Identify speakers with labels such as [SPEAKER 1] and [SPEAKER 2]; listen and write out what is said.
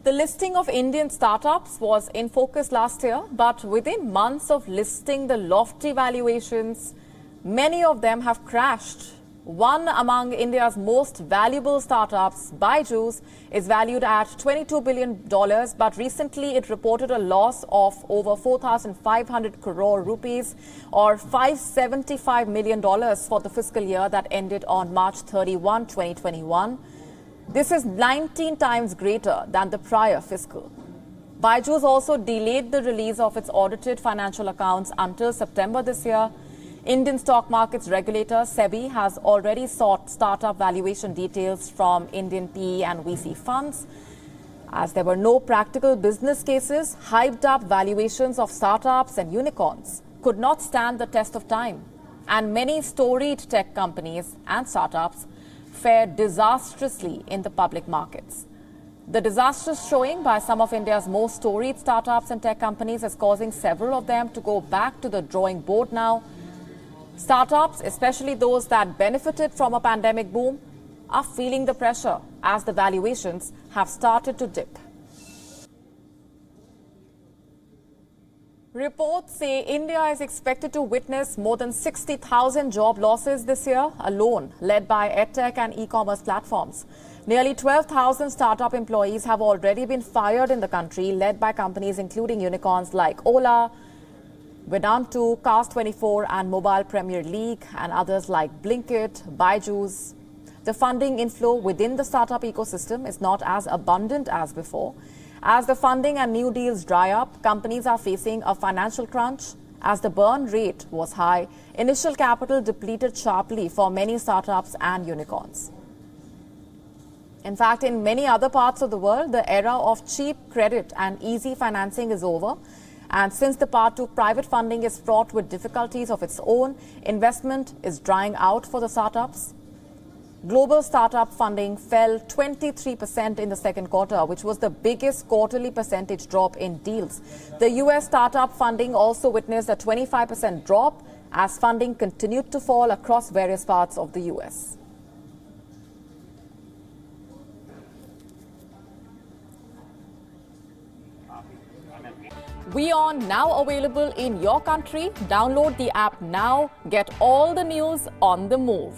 [SPEAKER 1] The listing of Indian startups was in focus last year, but within months of listing the lofty valuations, many of them have crashed. One among India's most valuable startups, Byjus, is valued at $22 billion, but recently it reported a loss of over 4,500 crore rupees or $575 million for the fiscal year that ended on March 31, 2021. This is 19 times greater than the prior fiscal. Byjus also delayed the release of its audited financial accounts until September this year. Indian stock markets regulator SEBI has already sought startup valuation details from Indian PE and VC funds. As there were no practical business cases, hyped up valuations of startups and unicorns could not stand the test of time. And many storied tech companies and startups fared disastrously in the public markets. The disastrous showing by some of India's most storied startups and tech companies is causing several of them to go back to the drawing board now. Startups, especially those that benefited from a pandemic boom, are feeling the pressure as the valuations have started to dip. Reports say India is expected to witness more than 60,000 job losses this year alone, led by edtech and e-commerce platforms. Nearly 12,000 startup employees have already been fired in the country, led by companies including unicorns like Ola, Vedanta, Cast24 and Mobile Premier League, and others like Blinkit, Byjus. The funding inflow within the startup ecosystem is not as abundant as before. As the funding and new deals dry up, companies are facing a financial crunch. As the burn rate was high, initial capital depleted sharply for many startups and unicorns. In fact, in many other parts of the world, the era of cheap credit and easy financing is over. And since the path to private funding is fraught with difficulties of its own, investment is drying out for the startups. Global startup funding fell 23% in the second quarter, which was the biggest quarterly percentage drop in deals. The US startup funding also witnessed a 25% drop as funding continued to fall across various parts of the US. WION now available in your country. Download the app now. Get all the news on the move.